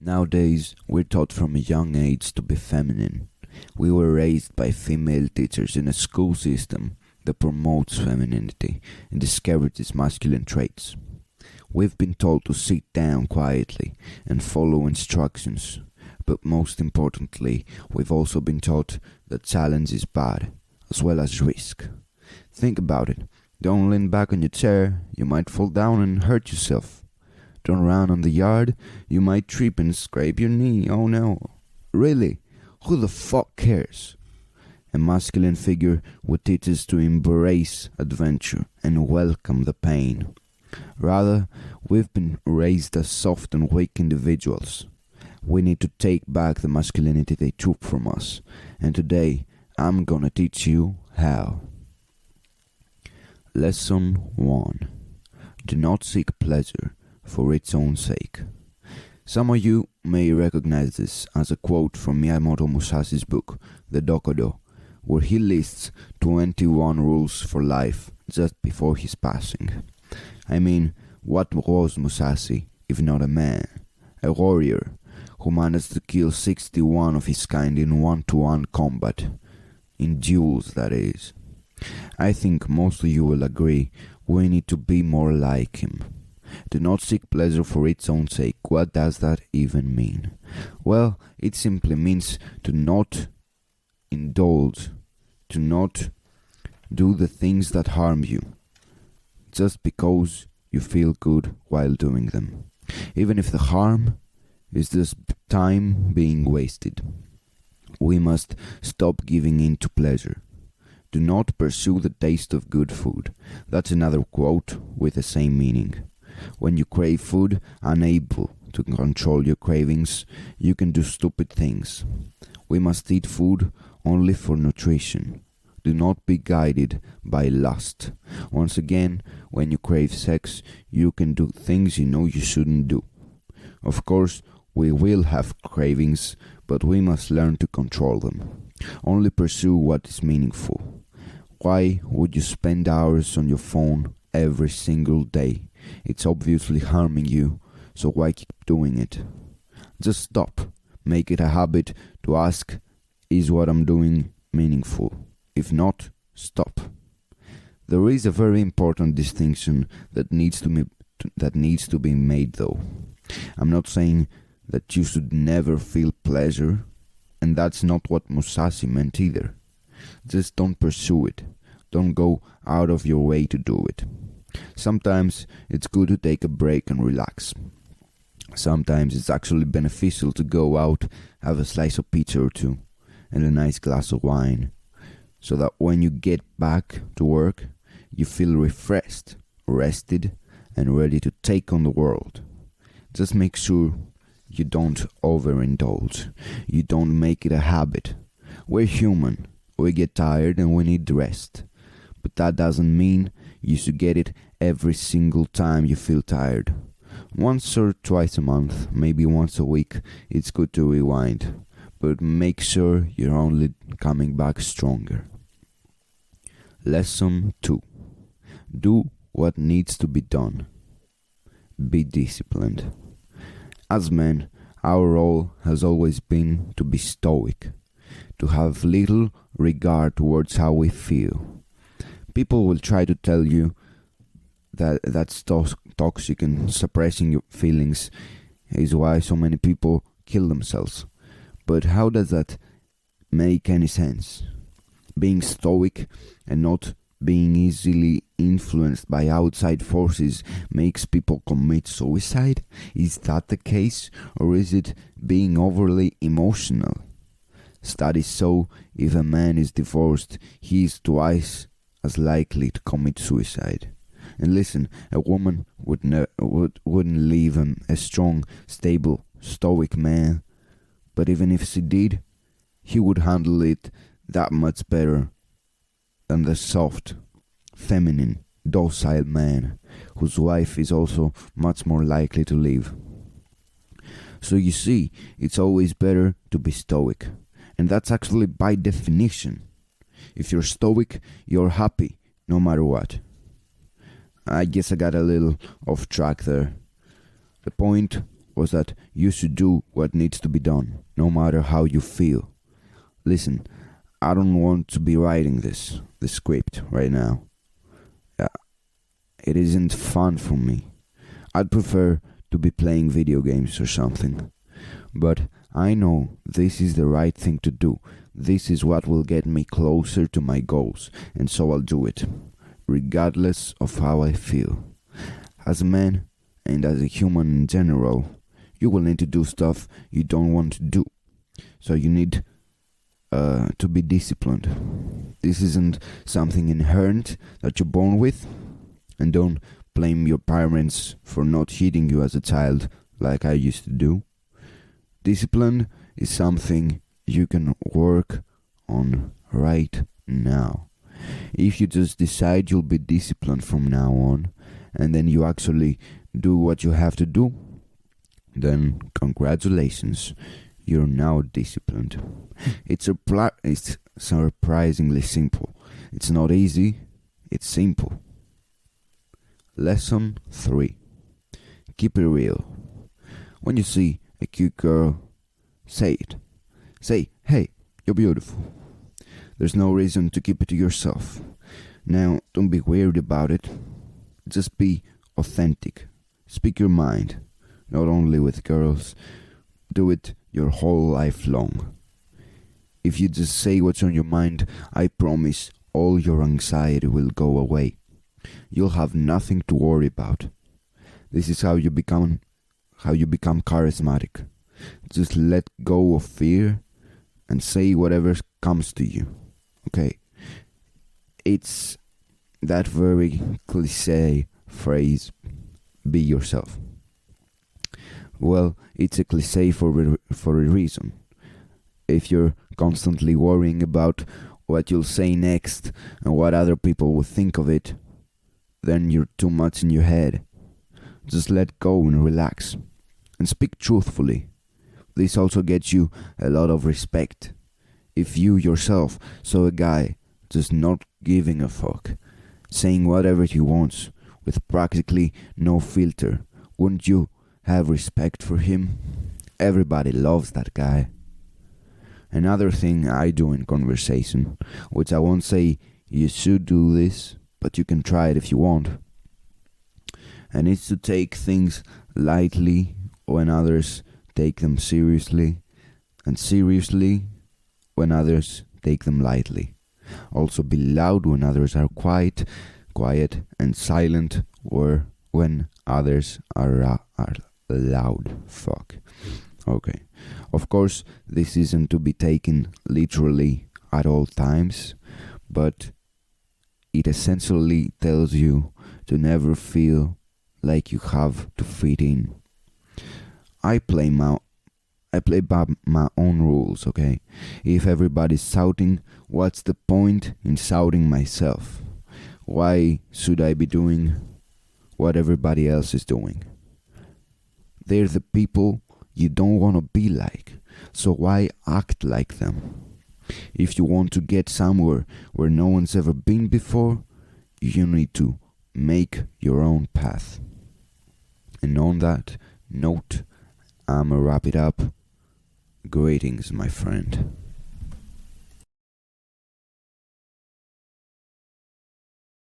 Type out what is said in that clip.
Nowadays, we're taught from a young age to be feminine. We were raised by female teachers in a school system that promotes femininity and discourages masculine traits. We've been told to sit down quietly and follow instructions, but most importantly, we've also been taught that challenge is bad, as well as risk. Think about it. Don't lean back on your chair, you might fall down and hurt yourself. Don't run on the yard, you might trip and scrape your knee, oh no. Really? Who the fuck cares? A masculine figure would teach us to embrace adventure and welcome the pain. Rather, we've been raised as soft and weak individuals. We need to take back the masculinity they took from us, and today I'm gonna teach you how. Lesson 1. Do not seek pleasure for its own sake. Some of you may recognize this as a quote from Miyamoto Musashi's book, The Dokudo, where he lists 21 rules for life just before his passing. I mean, what was Musashi if not a man, a warrior, who managed to kill 61 of his kind in one-to-one combat, in duels that is. I think most of you will agree we need to be more like him. Do not seek pleasure for its own sake. What does that even mean? Well, it simply means to not indulge, to not do the things that harm you, just because you feel good while doing them, even if the harm is just time being wasted. We must stop giving in to pleasure. Do not pursue the taste of good food. That's another quote with the same meaning. When you crave food, unable to control your cravings, you can do stupid things. We must eat food only for nutrition. Do not be guided by lust. Once again, when you crave sex, you can do things you know you shouldn't do. Of course, we will have cravings, but we must learn to control them. Only pursue what is meaningful. Why would you spend hours on your phone every single day? It's obviously harming you, so why keep doing it? Just stop. Make it a habit to ask, is what I'm doing meaningful? If not, stop. There is a very important distinction that needs to be made though. I'm not saying that you should never feel pleasure, and that's not what Musashi meant either. Just don't pursue it. Don't go out of your way to do it. Sometimes it's good to take a break and relax. Sometimes it's actually beneficial to go out, have a slice of pizza or two, and a nice glass of wine, so that when you get back to work, you feel refreshed, rested, and ready to take on the world. Just make sure you don't overindulge. You don't make it a habit. We're human. We get tired and we need rest. But that doesn't mean you should get it every single time you feel tired. Once or twice a month, maybe once a week, it's good to rewind. But make sure you're only coming back stronger. Lesson 2. Do what needs to be done. Be disciplined. As men, our role has always been to be stoic, to have little regard towards how we feel. People will try to tell you that that's toxic and suppressing your feelings is why so many people kill themselves. But how does that make any sense? Being stoic and not being easily influenced by outside forces makes people commit suicide? Is that the case, or is it being overly emotional? Studies show if a man is divorced, he is twice as likely to commit suicide. And listen, a woman wouldn't leave a strong, stable, stoic man, but even if she did, he would handle it that much better than the soft, feminine, docile man whose wife is also much more likely to leave. So you see, it's always better to be stoic, and that's actually by definition. If you're stoic, you're happy no matter what. I guess I got a little off track there. The point was that you should do what needs to be done, no matter how you feel. Listen, I don't want to be writing this script right now. It isn't fun for me. I'd prefer to be playing video games or something. But I know this is the right thing to do. This is what will get me closer to my goals, and so I'll do it, regardless of how I feel. As a man, and as a human in general, you will need to do stuff you don't want to do. So you need to be disciplined. This isn't something inherent that you're born with, and don't blame your parents for not hitting you as a child like I used to do. Discipline is something you can work on right now. If you just decide you'll be disciplined from now on, and then you actually do what you have to do, then congratulations, you're now disciplined. It's surprisingly simple. It's not easy, it's simple. Lesson 3. Keep it real. When you see a cute girl, say it. Say, hey, you're beautiful. There's no reason to keep it to yourself. Now, don't be weird about it. Just be authentic. Speak your mind. Not only with girls. Do it your whole life long. If you just say what's on your mind, I promise all your anxiety will go away. You'll have nothing to worry about. This is how you become charismatic. Just let go of fear and say whatever comes to you. Okay? It's that very cliché phrase, be yourself. Well, it's a cliché for a reason. If you're constantly worrying about what you'll say next and what other people will think of it, then you're too much in your head. Just let go and relax. And speak truthfully. This also gets you a lot of respect. If you yourself saw a guy just not giving a fuck, saying whatever he wants, with practically no filter, wouldn't you have respect for him? Everybody loves that guy. Another thing I do in conversation, which I won't say you should do this, but you can try it if you want, and it's to take things lightly when others take them seriously, and seriously when others take them lightly. Also be loud when others are quiet and silent, or when others are loud. Fuck. Okay. Of course, this isn't to be taken literally at all times, but it essentially tells you to never feel like you have to fit in. I play by my own rules, okay? If everybody's shouting, what's the point in shouting myself? Why should I be doing what everybody else is doing? They're the people you don't want to be like, so why act like them? If you want to get somewhere where no one's ever been before, you need to make your own path. And on that note, I'ma wrap it up. Greetings, my friend.